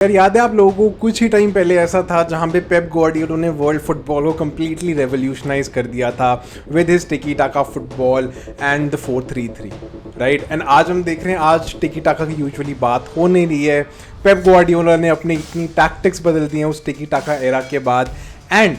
यार याद है आप लोगों को कुछ ही टाइम पहले ऐसा था जहां पे पेप गार्डियोला ने वर्ल्ड फुटबॉल को कम्प्लीटली रेवोल्यूशनाइज कर दिया था विद हिज टिकी टाका football and the 4-3-3 right. And आज हम देख रहे हैं आज टिकी टाका की यूजुअली बात हो नहीं रही है। पेप गार्डियोला ने अपनी इतनी टैक्टिक्स बदल दी हैं उस टिकी टाका एरा के बाद। एंड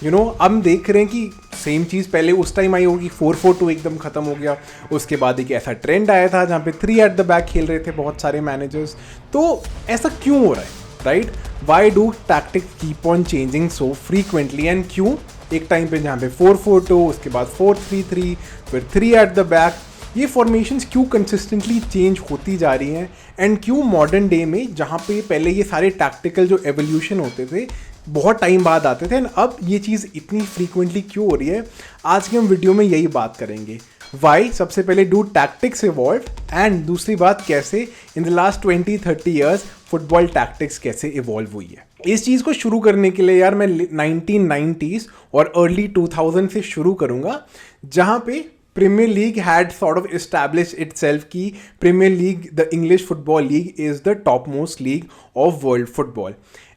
अब हम देख रहे हैं कि सेम चीज़ पहले उस टाइम आई होगी, 4-4-2 एकदम ख़त्म हो गया। उसके बाद एक ऐसा ट्रेंड आया था जहाँ पे 3 एट द बैक खेल रहे थे बहुत सारे मैनेजर्स। तो ऐसा क्यों हो रहा है, right? Why do tactics keep on changing so frequently? And क्यों एक टाइम पे जहाँ पे 4-4-2, उसके बाद 4-3-3, फिर 3 एट द बैक, ये फॉर्मेशंस क्यों कंसिस्टेंटली चेंज होती जा रही हैं? एंड क्यों मॉडर्न डे में जहाँ पे पहले ये सारे टैक्टिकल जो एवोल्यूशन होते थे बहुत टाइम बाद आते थे, एंड अब ये चीज़ इतनी फ्रीक्वेंटली क्यों हो रही है? आज के हम वीडियो में यही बात करेंगे। वाई, सबसे पहले डू टैक्टिक्स इवॉल्व, एंड दूसरी बात कैसे in the last 20-30 years football tactics कैसे इवॉल्व हुई है। इस चीज़ को शुरू करने के लिए यार मैं 1990s और अर्ली 2000 से शुरू करूँगा, जहाँ पे Premier League had sort of establish itself की Premier League, the English football league is the top most league of world football.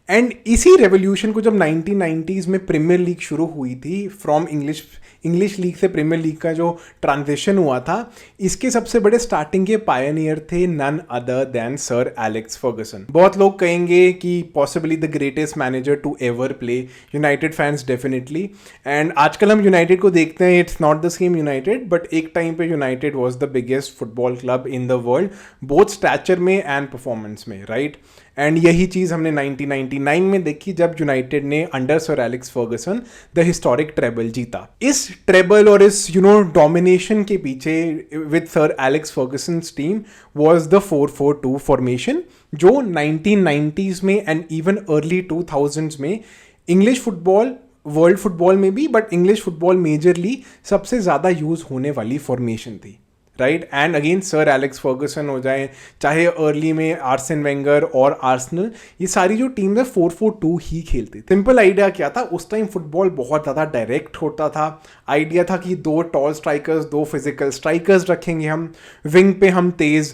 And इसी रेवोल्यूशन को जब 1990s में प्रीमियर लीग शुरू हुई थी, फ्रॉम इंग्लिश लीग से प्रीमियर लीग का जो ट्रांजिशन हुआ था, इसके सबसे बड़े स्टार्टिंग के पायनियर थे none other than sir Alex Ferguson. बहुत लोग कहेंगे कि possibly the greatest manager to ever play, United fans definitely. And आजकल हम यूनाइटेड को देखते हैं, it's not the same United, but एक टाइम पे United was the biggest football club in the world, both stature में एंड परफॉर्मेंस में, राइट? एंड यही चीज़ हमने 1999 में देखी जब यूनाइटेड ने under sir Alex Fergusson the historic treble जीता। इस ट्रेबल और इस डोमिनेशन के पीछे with sir Alex Fergusson team was the 4-4-2 formation, जो 1990s में एंड इवन अर्ली 2000s में इंग्लिश फुटबॉल, वर्ल्ड फुटबॉल में भी, बट इंग्लिश फुटबॉल मेजरली सबसे ज़्यादा यूज़ होने वाली फॉर्मेशन थी, right? And again sir Alex Fergusson हो जाए, चाहे अर्ली में आर्सेन वेंगर और आर्सेनल, ये सारी जो टीम है 4-4-2 ही खेलती। सिंपल आइडिया क्या था उस टाइम? फुटबॉल बहुत ज़्यादा डायरेक्ट होता था। आइडिया था कि 2 टॉल स्ट्राइकर्स, 2 फिजिकल स्ट्राइकर्स रखेंगे हम, विंग पे हम तेज़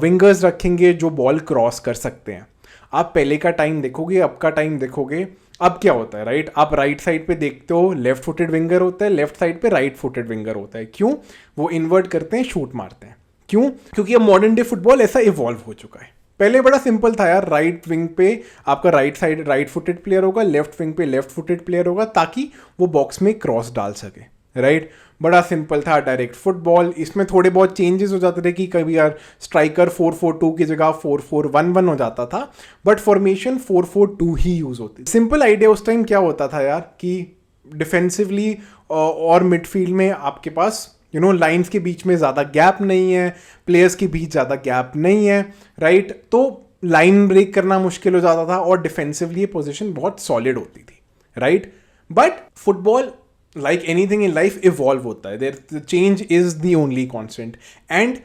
विंगर्स रखेंगे जो बॉल क्रॉस कर सकते हैं। आप पहले का टाइम देखोगे, अब का टाइम देखोगे, अब क्या होता है, राइट? आप राइट साइड पे देखते हो लेफ्ट फुटेड विंगर होता है, लेफ्ट साइड पे राइट फुटेड विंगर होता है। क्यों? वो इन्वर्ट करते हैं, शूट मारते हैं। क्यों? क्योंकि अब मॉडर्न डे फुटबॉल ऐसा इवॉल्व हो चुका है। पहले बड़ा सिंपल था यार, राइट विंग पे आपका right side right footed player होगा, लेफ्ट विंग पे लेफ्ट फुटेड प्लेयर होगा, ताकि वो बॉक्स में क्रॉस डाल सके, राइट? बड़ा सिंपल था डायरेक्ट फुटबॉल। इसमें थोड़े बहुत चेंजेस हो जाते थे कि कभी यार स्ट्राइकर 4-4-2 की जगह 4-4-1-1 हो जाता था, बट फॉर्मेशन 4-4-2 ही यूज होती। सिंपल आइडिया उस टाइम क्या होता था यार कि डिफेंसिवली और मिडफील्ड में आपके पास लाइंस के बीच में ज़्यादा गैप नहीं है, प्लेयर्स के बीच ज़्यादा गैप नहीं है, राइट? तो लाइन ब्रेक करना मुश्किल हो जाता था और डिफेंसिवली ये पोजिशन बहुत सॉलिड होती थी, right? But football like anything in life evolve होता है, there change is the only constant. And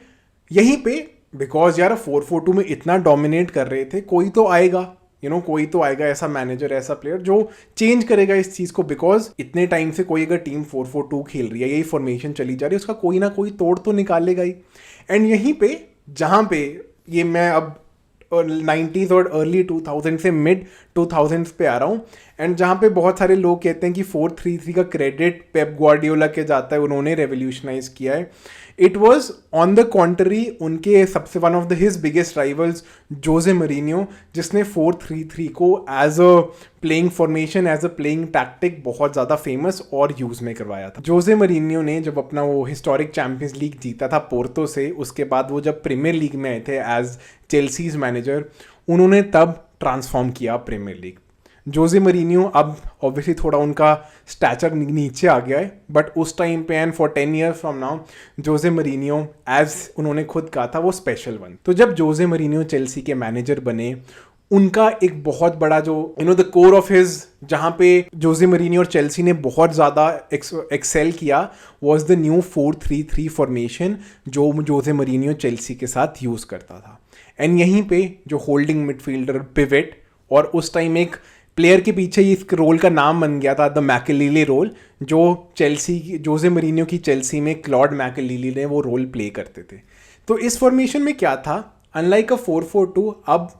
यहीं पे बिकॉज यार 4-4-2 में इतना डोमिनेट कर रहे थे, कोई तो आएगा, कोई तो आएगा ऐसा मैनेजर, ऐसा प्लेयर जो चेंज करेगा इस चीज़ को। बिकॉज इतने टाइम से कोई अगर टीम 4-4-2 खेल रही है, यही फॉर्मेशन चली जा रही है, उसका कोई ना कोई तोड़ तो निकालेगा ही। एंड यहीं पे जहाँ पे ये मैं अब 90s और अर्ली 2000 से मिड 2000s पे आ रहा हूँ, एंड जहाँ पे बहुत सारे लोग कहते हैं कि 4-3-3 का क्रेडिट पेप गार्डियोला के जाता है, उन्होंने रेवोल्यूशनाइज किया है। It was on the contrary उनके सबसे one of the his biggest rivals Jose Mourinho, जिसने 4-3-3 को as a playing formation, as a playing tactic बहुत ज़्यादा फेमस और यूज़ में करवाया था। जोजे मरीनियो ने जब अपना वो हिस्टोरिक चैंपियंस लीग जीता था पोर्तो से, उसके बाद वो जब प्रीमियर लीग में आए थे एज चेल्सीज मैनेजर, उन्होंने तब ट्रांसफॉर्म किया प्रीमियर लीग। जोजे मरीनियो अब ऑब्वियसली थोड़ा उनका स्टैचर नीचे आ गया है, बट उस टाइम पे and for 10 years from now Jose Mourinho as उन्होंने खुद कहा था वो स्पेशल वन। तो जब जोजे मरीनियो चेल्सी के मैनेजर बने, उनका एक बहुत बड़ा जो द कोर ऑफ हिज, जहाँ पे जोजे मरीनियो और चेल्सी ने बहुत ज़्यादा एक्सेल किया, वॉज द न्यू 4-3-3 फॉर्मेशन जो जोजे मरीनियो चेल्सी के साथ यूज़ करता था। एंड यहीं पे जो होल्डिंग मिडफील्डर पिवेट, और उस टाइम एक प्लेयर के पीछे इस रोल का नाम बन गया था द मैकेलीले रोल, जो चेल्सी जोजे मरीनियो की चेल्सी में क्लॉड मैकेलीले ने वो रोल प्ले करते थे। तो इस फॉर्मेशन में क्या था, अनलाइक अ 4-4-2, अब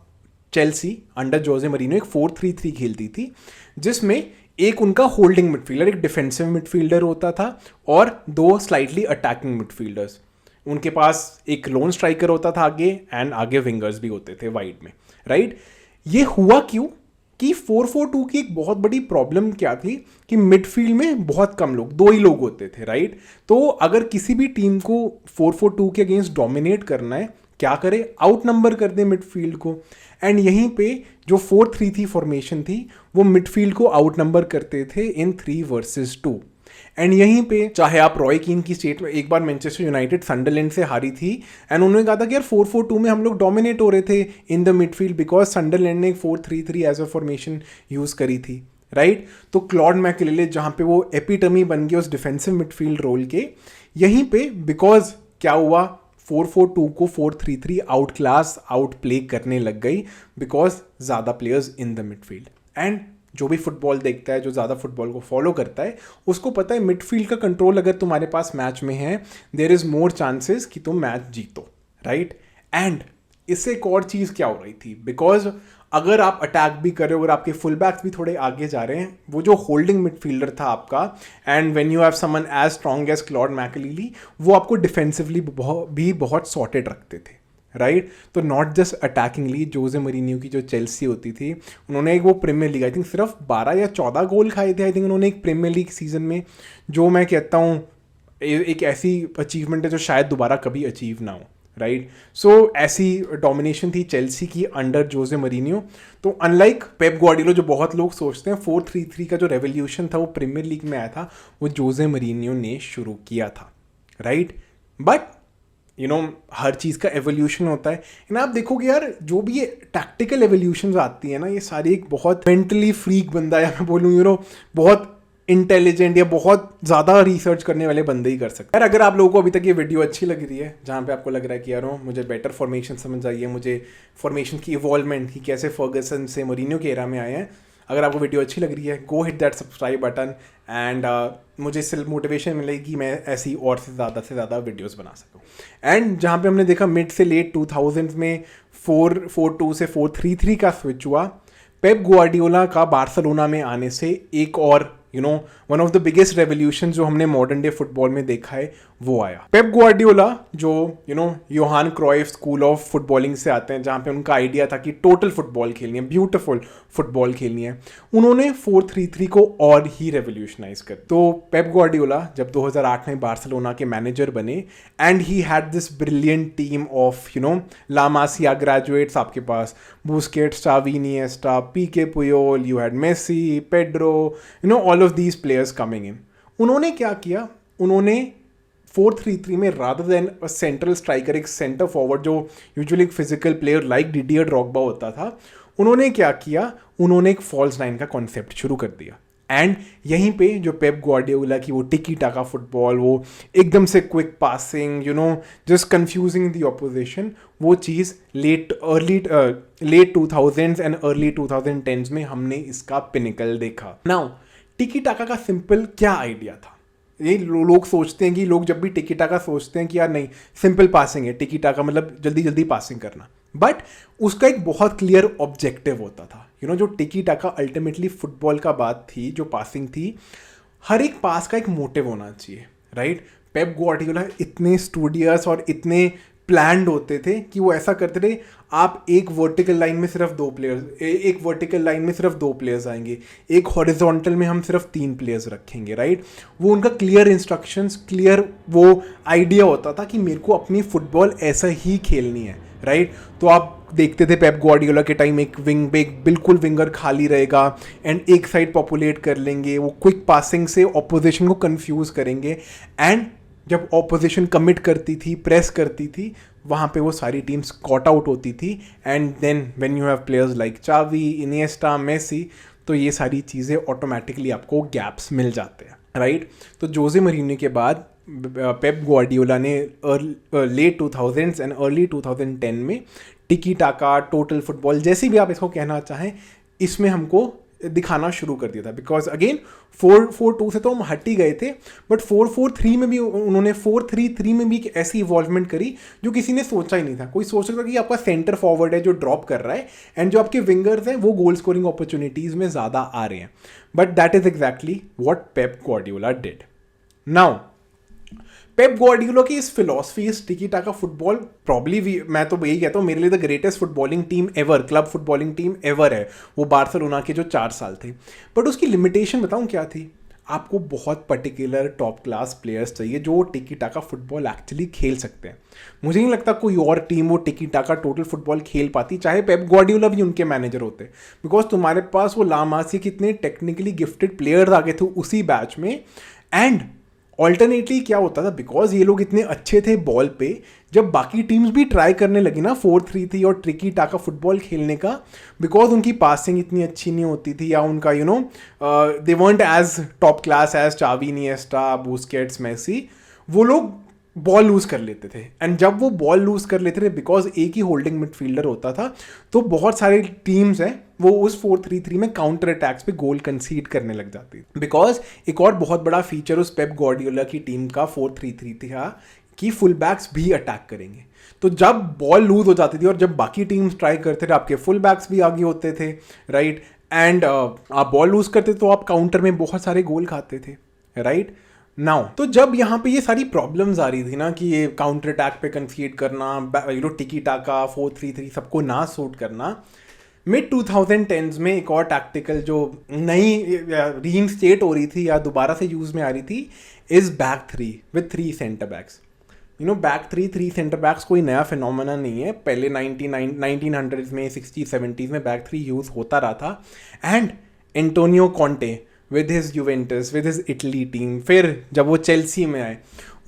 चेल्सी अंडर जोजे मरीनो एक 4-3-3 खेलती थी, जिसमें एक उनका होल्डिंग मिडफील्डर, एक डिफेंसिव मिडफील्डर होता था और 2 स्लाइटली अटैकिंग मिडफील्डर्स। उनके पास एक लोन स्ट्राइकर होता था आगे, एंड आगे विंगर्स भी होते थे वाइड में, राइट। ये हुआ क्यों कि 4-4-2 की एक बहुत बड़ी प्रॉब्लम क्या थी कि मिडफील्ड में बहुत कम लोग, 2 ही लोग होते थे, राइट। तो अगर किसी भी टीम को 4-4-2 के अगेंस्ट डोमिनेट करना है, क्या करे, आउट नंबर कर दे मिडफील्ड को। एंड यहीं पे जो 4-3-3 फॉर्मेशन थी वो मिडफील्ड को आउट नंबर करते थे इन 3 वर्सेस 2। एंड यहीं पे चाहे आप रॉय कीन की स्टेट में, एक बार मैनचेस्टर यूनाइटेड संडरलैंड से हारी थी एंड उन्होंने कहा था कि यार 4-4-2 में हम लोग डोमिनेट हो रहे थे in the midfield because Sunderland ने एक 4-3-3 एज अ फॉर्मेशन यूज करी थी, राइट। तो क्लॉड मैकलेले जहां पे वो एपिटमी बन गए उस डिफेंसिव मिडफील्ड रोल के, यहीं पे बिकॉज क्या हुआ, 4-4-2 को 4-3-3 आउट क्लास आउट प्ले करने लग गई बिकॉज ज़्यादा players in the midfield. And जो भी फुटबॉल देखता है, जो ज़्यादा फुटबॉल को फॉलो करता है, उसको पता है मिडफील्ड का कंट्रोल अगर तुम्हारे पास मैच में है, देयर इज़ मोर चांसेस कि तुम मैच जीतो, राइट। एंड इससे एक और चीज़ क्या हो रही थी, बिकॉज अगर आप अटैक भी कर रहे हो, अगर आपके फुल बैक्स भी थोड़े आगे जा रहे हैं, वो जो होल्डिंग मिडफील्डर था आपका, and when you have someone as strong as Claude Makelele, वो आपको डिफेंसिवली भी बहुत सॉर्टेड रखते थे, राइट। तो नॉट जस्ट अटैकिंगली, जोजे मरीनियो की जो चेल्सी होती थी, उन्होंने एक वो प्रीमियर लीग आई थिंक सिर्फ 12 या 14 गोल खाए थे आई थिंक उन्होंने एक प्रीमियर लीग सीजन में, जो मैं कहता हूँ एक ऐसी अचीवमेंट है जो शायद दोबारा कभी अचीव ना हो, राइट। सो ऐसी डोमिनेशन थी चेल्सी की अंडर जोजे मरीनियो। तो अनलाइक पेप ग्वार्डियोला जो बहुत लोग सोचते हैं, 4-3-3 का जो रेवोल्यूशन था वो प्रीमियर लीग में आया था, वो जोजे मरीनियो ने शुरू किया था, राइट। बट हर चीज़ का एवोल्यूशन होता है। एंड आप देखोगे यार, जो भी ये टैक्टिकल एवोल्यूशंस आती है ना, ये सारी एक बहुत मेंटली फ्रीक बंदा, या मैं बोलूँ बहुत इंटेलिजेंट या बहुत ज़्यादा रिसर्च करने वाले बंदे ही कर सकते हैं। यार अगर आप लोगों को अभी तक ये वीडियो अच्छी लग रही है, जहाँ पे आपको लग रहा है कि यार मुझे बेटर फॉर्मेशन समझ आई है, मुझे फॉर्मेशन की इवॉल्वमेंट की कैसे फर्गसन से मोरिनियो के एरा में आए हैं, अगर आपको वीडियो अच्छी लग रही है, go hit that subscribe button and मुझे सिर्फ मोटिवेशन मिलेगी मैं ऐसी और से ज़्यादा वीडियोस बना सकूँ। एंड जहाँ पे हमने देखा मिड से लेट 2000s में 4-4-2 से 4-3-3 का स्विच हुआ, पेप ग्वार्डियोला का बार्सिलोना में आने से एक और one of the biggest revolution जो हमने मॉडर्न डे फुटबॉल में देखा है वो आया। पेप ग्वार्डियोला जो Johan Cruyff school of footballing से आते हैं, जहाँ पे उनका आइडिया था कि टोटल फुटबॉल खेलनी है, ब्यूटीफुल फुटबॉल खेलनी है, उन्होंने 4-3-3 को और ही रेवोल्यूशनाइज कर। तो पेप ग्वार्डियोला जब 2008 में बार्सिलोना के मैनेजर बने and he had this brilliant team of La Masia graduates, आपके पास Busquets, Xavi, Iniesta, Piqué Puyol, you had Messi, Pedro, all of these players coming in. उन्होंने क्या किया, उन्होंने 4-3-3 में rather than a central striker, एक centre forward जो usually एक physical player like Didier Drogba होता था, उन्होंने क्या किया, उन्होंने एक फॉल्स नाइन का कॉन्सेप्ट शुरू कर दिया। एंड यहीं पे जो पेप ग्वार्डियोला की वो टिकी टाका फुटबॉल, वो एकदम से quick passing, just confusing the opposition, वो चीज़ late 2000s and early 2010s में हमने इसका पिनिकल देखा। नाउ टिकी टाका का सिंपल क्या आइडिया था, ये लोग सोचते हैं कि लोग जब भी टिकी टाका सोचते हैं कि यार नहीं सिंपल पासिंग है, टिकी टाका मतलब जल्दी जल्दी पासिंग करना, बट उसका एक बहुत क्लियर ऑब्जेक्टिव होता था। जो टिकी टाका अल्टीमेटली फुटबॉल का बात थी, जो पासिंग थी, हर एक पास का एक मोटिव होना चाहिए, राइट। पेप ग्वार्डियोला इतने स्टूडियस और इतने प्लान्ड होते थे कि वो ऐसा करते थे, आप एक वर्टिकल लाइन में सिर्फ 2 प्लेयर्स, एक वर्टिकल लाइन में सिर्फ 2 प्लेयर्स आएंगे, एक हॉरिजॉन्टल में हम सिर्फ 3 प्लेयर्स रखेंगे, राइट। वो उनका क्लियर इंस्ट्रक्शंस, क्लियर वो आइडिया होता था कि मेरे को अपनी फुटबॉल ऐसा ही खेलनी है, राइट। तो आप देखते थे पेप ग्वार्डियोला के टाइम एक विंग पे बिल्कुल विंगर खाली रहेगा एंड एक साइड पॉपुलेट कर लेंगे, वो क्विक पासिंग से ऑपोजिशन को कंफ्यूज करेंगे, एंड जब ऑपोजिशन कमिट करती थी, प्रेस करती थी, वहाँ पे वो सारी टीम्स कॉट आउट होती थी। And then when you have players like Xavi, Iniesta, Messi, तो ये सारी चीज़ें ऑटोमेटिकली आपको गैप्स मिल जाते हैं, राइट। तो जोजे मरीनियो के बाद पेप ग्वार्डियोला ने लेट 2000s एंड अर्ली 2010 में टिकी टाका, टोटल फुटबॉल, जैसे भी आप इसको कहना चाहें, इसमें हमको दिखाना शुरू कर दिया था, बिकॉज अगेन 4-4-2 से तो हम हट ही गए थे, बट 4-4-3 में भी उन्होंने 4-3-3 में भी एक ऐसी इवॉल्वमेंट करी जो किसी ने सोचा ही नहीं था। कोई सोच सकता कि आपका सेंटर फॉरवर्ड है जो ड्रॉप कर रहा है एंड जो आपके विंगर्स हैं वो गोल स्कोरिंग अपॉर्चुनिटीज में ज़्यादा आ रहे हैं, but that is exactly what Pep Guardiola did. Now Pep Guardiola की इस फिलॉसफी, इस टिकी टाका फुटबॉल, प्रॉब्ली मैं तो यही कहता हूँ मेरे लिए the greatest footballing team ever, club footballing team ever है वो बार्सिलोना के जो 4 साल थे। बट उसकी लिमिटेशन बताऊँ क्या थी? आपको बहुत पर्टिकुलर टॉप क्लास प्लेयर्स चाहिए जो टिकी टाका फुटबॉल एक्चुअली खेल सकते हैं। मुझे नहीं लगता कोई और टीम वो टिकी टाका टोटल फुटबॉल खेल पाती, चाहे पेप गार्डियोला भी उनके मैनेजर होते, बिकॉज तुम्हारे पास वो लामासी कितने टेक्निकली गिफ्टेड प्लेयर्स आ गए थे उसी बैच में। एंड ऑल्टरनेटली क्या होता था, बिकॉज ये लोग इतने अच्छे थे बॉल पे, जब बाकी टीम्स भी ट्राई करने लगी ना 4-3-3 और ट्रिकी टाका फुटबॉल खेलने का, बिकॉज उनकी पासिंग इतनी अच्छी नहीं होती थी या उनका they want as top class as Xavi, Iniesta, Busquets, Messi, वो लोग बॉल लूज कर लेते थे। एंड जब वो बॉल लूज कर लेते थे, बिकॉज एक ही होल्डिंग मिडफील्डर होता था, तो बहुत सारे टीम्स हैं वो उस 4-3-3 में काउंटर अटैक्स पे गोल कंसीड करने लग जाती। बिकॉज एक और बहुत बड़ा फीचर उस पेप गार्डियोला की टीम का 4-3-3 था कि फुल बैक्स भी अटैक करेंगे। तो जब बॉल लूज हो जाती थी और जब बाकी टीम्स ट्राई करते थे, आपके फुल बैक्स भी आगे होते थे, राइट, एंड आप बॉल लूज करते तो आप काउंटर में बहुत सारे गोल खाते थे, राइट। नाउ तो जब यहाँ पे ये सारी प्रॉब्लम्स आ रही थी ना कि ये काउंटर अटैक पे कंसीड करना, टिकी टाका 4-3-3 सबको ना सूट करना, मिड 2010s में एक और टैक्टिकल जो नई रीइंस्टेट हो रही थी या दोबारा से यूज में आ रही थी, is back 3 with 3 centre backs. Back 3 centre backs कोई नया फिनोमेना नहीं है, पहले 1900s में 60-70s में बैक 3 यूज होता रहा था। And Antonio Conte with his Juventus, with his Italy team, फिर जब वो चेल्सी में आए,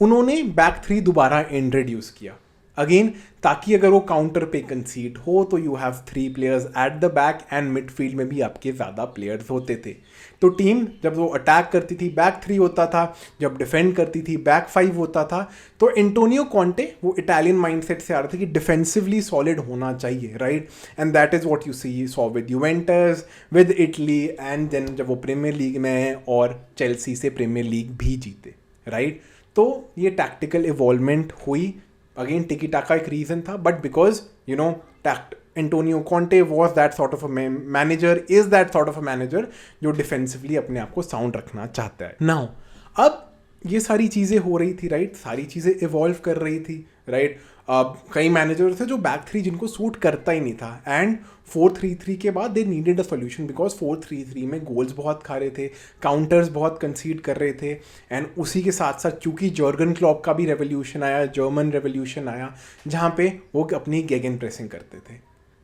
उन्होंने बैक 3 दोबारा इंट्रोड्यूस किया अगेन, ताकि अगर वो काउंटर पे कंसीड हो तो you have 3 players at the back and midfield में भी आपके ज़्यादा प्लेयर्स होते थे। तो टीम जब वो अटैक करती थी बैक 3 होता था, जब डिफेंड करती थी बैक 5 होता था। तो एंटोनियो कॉन्टे वो इटालियन माइंडसेट से आ रहा था कि डिफेंसिवली सॉलिड होना चाहिए, right, and that is what you see saw with Juventus, with Italy, and then जब वो प्रीमियर लीग में आए और चेल्सी से प्रीमियर लीग भी जीते, राइट। तो ये टैक्टिकल इवॉल्वमेंट हुई। अगेन टिकी टाका एक रीजन था, but because Antonio Conte was that sort of a manager, is that sort of a manager जो डिफेंसिवली अपने आप को साउंड रखना चाहता है। नाउ अब ये सारी चीज़ें हो रही थी, राइट, सारी चीज़ें इवॉल्व कर रही थी, राइट। कई मैनेजर थे जो बैक 3 जिनको सूट करता ही नहीं था, एंड 4-3-3 के बाद they needed a solution, because 4-3-3 में गोल्स बहुत खा रहे थे, काउंटर्स बहुत कंसीड कर रहे थे। एंड उसी के साथ साथ चूंकि जर्गन क्लॉप का भी रेवोल्यूशन आया, जर्मन रेवोल्यूशन आया, जहाँ पे वो अपनी गेगन प्रेसिंग करते थे।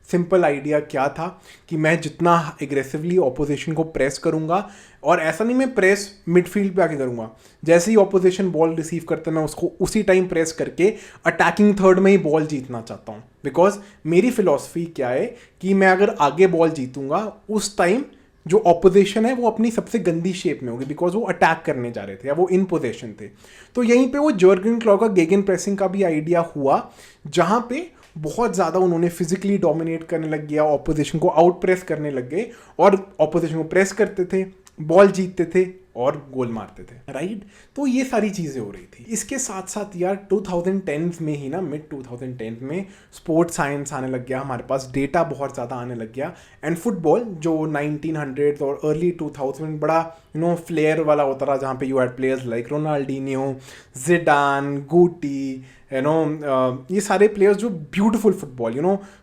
सिंपल आइडिया क्या था कि मैं जितना एग्रेसिवली ऑपोजिशन को प्रेस करूंगा, और ऐसा नहीं मैं प्रेस मिडफील्ड पे आके करूंगा, जैसे ही ऑपोजिशन बॉल रिसीव करते मैं उसको उसी टाइम प्रेस करके अटैकिंग थर्ड में ही बॉल जीतना चाहता हूँ। बिकॉज मेरी फिलॉसफी क्या है कि मैं अगर आगे बॉल जीतूंगा उस टाइम जो ऑपोजिशन है वो अपनी सबसे गंदी शेप में होगी, बिकॉज वो अटैक करने जा रहे थे या वो इन पोजीशन थे। तो यहीं पे वो जर्गन क्लॉप का गेगन प्रेसिंग का भी आइडिया हुआ, जहाँ पे बहुत ज़्यादा उन्होंने फिजिकली डोमिनेट करने लग गया, ऑपोजिशन को आउट प्रेस करने लग गए, और ऑपोजिशन को प्रेस करते थे, बॉल जीतते थे और गोल मारते थे, राइट। तो ये सारी चीज़ें हो रही थी। इसके साथ साथ यार 2010s में ही ना, मिड 2010 में स्पोर्ट्स साइंस आने लग गया, हमारे पास डेटा बहुत ज़्यादा आने लग गया, एंड फुटबॉल जो 1900s और अर्ली 2000 में बड़ा फ्लेयर वाला होता रहा, जहाँ पे you had players like Ronaldinho, Zidane, Guti, ये सारे प्लेयर्स जो beautiful football,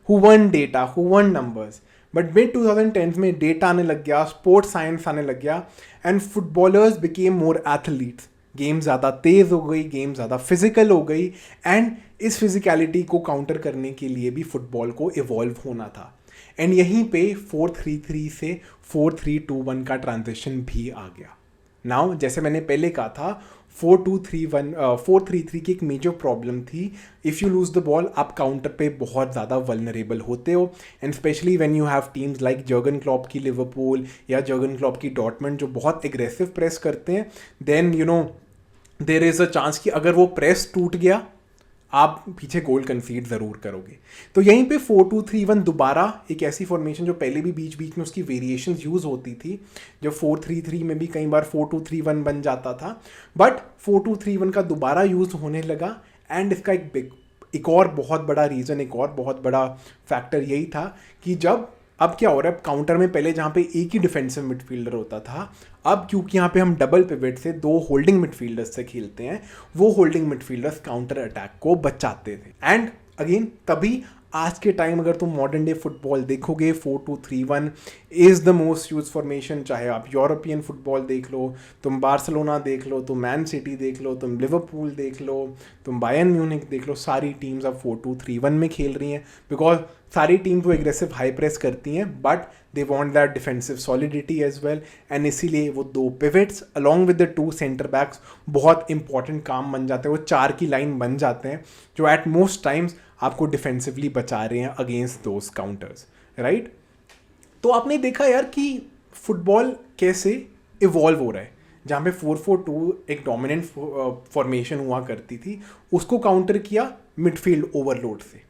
who won data, who won numbers. But mid 2010s में डेटा आने लग गया, स्पोर्ट्स साइंस आने लग गया, and footballers became more athletes. Game ज़्यादा तेज़ हो गई, गेम ज़्यादा फिजिकल हो गई, एंड इस फिजिकलिटी को काउंटर करने के लिए भी फुटबॉल को इवॉल्व होना था। एंड यहीं पे 4-3-3 से 4-3-2-1 का ट्रांजिशन भी आ गया। नाउ जैसे मैंने पहले कहा था, 4-3-3 की एक मेजर प्रॉब्लम थी, if you lose the ball आप काउंटर पे बहुत ज़्यादा वल्नरेबल होते हो, and specially when you have teams like Jurgen Klopp की लिवरपूल या जर्गन क्लॉप की डॉर्टमंड जो बहुत एग्रेसिव प्रेस करते हैं, then there is a chance कि अगर वो प्रेस टूट गया, आप पीछे गोल कंसीड ज़रूर करोगे। तो यहीं पे 4-2-3-1 दोबारा एक ऐसी फॉर्मेशन जो पहले भी बीच बीच में उसकी वेरिएशंस यूज़ होती थी, जब 4-3-3 में भी कई बार 4-2-3-1 बन जाता था, बट 4-2-3-1 का दोबारा यूज़ होने लगा। एंड इसका एक और बहुत बड़ा रीज़न, एक और बहुत बड़ा फैक्टर यही था कि जब अब क्या हो रहा है, काउंटर में पहले जहाँ पे एक ही डिफेंसिव मिडफील्डर होता था, अब क्योंकि यहाँ पे हम डबल पिवट से 2 होल्डिंग मिडफील्डर्स से खेलते हैं, वो होल्डिंग मिडफील्डर्स काउंटर अटैक को बचाते थे। एंड अगेन तभी आज के टाइम अगर तुम मॉडर्न डे फुटबॉल देखोगे, 4-2-3-1 is the most use formation. चाहे आप यूरोपियन फुटबॉल देख लो, तुम बार्सिलोना देख लो, तुम मैन सिटी देख लो, तुम लिवरपूल देख लो, तुम बायर्न म्यूनिख देख लो, सारी टीम्स अब 4-2-3-1 में खेल रही हैं, बिकॉज सारी टीम तो एग्रेसिव हाई प्रेस करती हैं, but they want that defensive solidity as well. And इसीलिए वो 2 pivots along with the 2 centre backs बहुत इंपॉर्टेंट काम बन जाते हैं। वो 4 की लाइन बन जाते हैं जो एट मोस्ट टाइम्स आपको डिफेंसिवली बचा रहे हैं अगेंस्ट दोज काउंटर्स, राइट। तो आपने देखा यार कि फुटबॉल कैसे इवॉल्व हो रहा है। जहाँ पे 4-4-2 एक डोमिनेंट फॉर्मेशन हुआ करती थी, उसको काउंटर किया मिडफील्ड ओवरलोड से,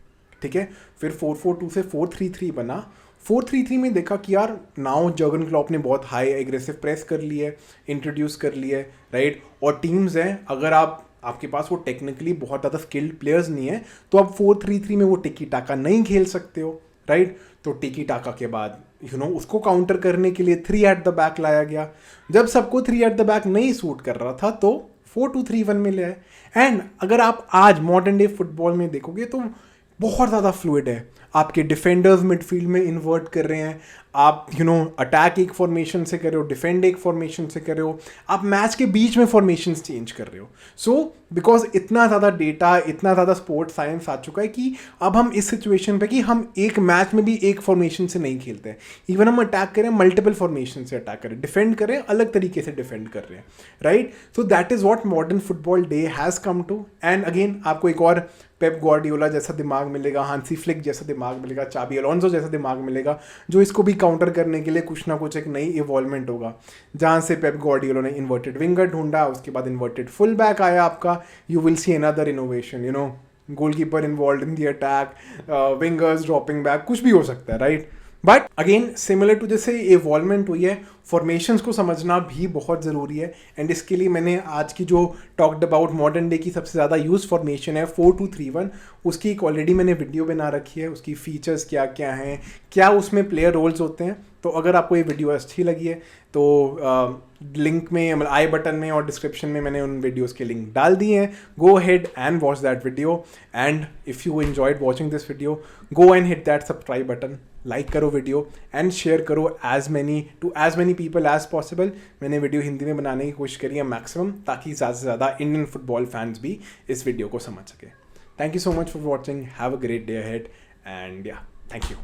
ठीक है। फिर 4-4-2 से 4-3-3 बना। 4-3-3 में देखा कि यार नाउ जर्गन क्लॉप ने बहुत हाई एग्रेसिव प्रेस कर ली है, इंट्रोड्यूस कर ली है, राइट। और टीम्स हैं, अगर आपके पास वो टेक्निकली बहुत ज़्यादा स्किल्ड प्लेयर्स नहीं है, तो आप 4-3-3 में वो टिकी टाका नहीं खेल सकते हो, राइट। तो टिकी टाका के बाद उसको काउंटर करने के लिए 3 एट द बैक लाया गया। जब सबको 3 एट द बैक नहीं सूट कर रहा था, तो 4-2-3-1 में ले आए। एंड अगर आप आज मॉडर्न डे फुटबॉल में देखोगे तो बहुत ज़्यादा फ्लूइड है। आपके डिफेंडर्स मिडफील्ड में इन्वर्ट कर रहे हैं, आप अटैक एक फॉर्मेशन से कर रहे हो, डिफेंड एक फॉर्मेशन से कर रहे हो, आप मैच के बीच में फॉर्मेशंस चेंज कर रहे हो। सो बिकॉज इतना ज़्यादा डेटा, इतना ज़्यादा स्पोर्ट साइंस आ चुका है कि अब हम इस सिचुएशन पे कि हम एक मैच में भी एक फॉर्मेशन से नहीं खेलते हैं। इवन हम अटैक करें, मल्टीपल फॉर्मेशन से अटैक करें, डिफेंड करें, अलग तरीके से डिफेंड कर रहे हैं, right. So that is what modern football day has come to. And again आपको एक और पेप ग्वार्डियोला जैसा दिमाग मिलेगा, हांसी फ्लिक जैसा दिमाग मिलेगा, चाबी अलोंसो जैसा दिमाग मिलेगा, जो इसको भी काउंटर करने के लिए कुछ ना कुछ एक नई इवॉल्वमेंट होगा। जहाँ से पेप ग्वार्डियोला ने इन्वर्टेड विंगर ढूंढा, उसके बाद इन्वर्टेड फुल बैक आया आपका, you will see another innovation, goalkeeper involve in the attack, wingers dropping back, कुछ भी हो सकता है, right. But again similar to जैसे इवॉल्वमेंट हुई है, फॉर्मेशंस को समझना भी बहुत ज़रूरी है। एंड इसके लिए मैंने आज की जो टॉक्ड अबाउट मॉडर्न डे की सबसे ज़्यादा यूज फॉर्मेशन है 4-2-3-1, उसकी एक ऑलरेडी मैंने वीडियो बना रखी है, उसकी फीचर्स क्या क्या हैं, क्या उसमें प्लेयर रोल्स होते हैं। तो अगर आपको ये वीडियो अच्छी लगी है तो लिंक में, आई बटन में और डिस्क्रिप्शन में मैंने उन वीडियोस के लिंक डाल दिए हैं। Go ahead and watch that video. And if you enjoyed watching this video, go and hit that subscribe button, like करो वीडियो एंड शेयर करो as many people as possible. मैंने वीडियो हिंदी में बनाने की कोशिश करी है मैक्सिमम, ताकि ज़्यादा से ज़्यादा इंडियन फुटबॉल फैंस भी इस वीडियो को समझ सके। Thank you so much for watching, have a great day ahead and या थैंक यू।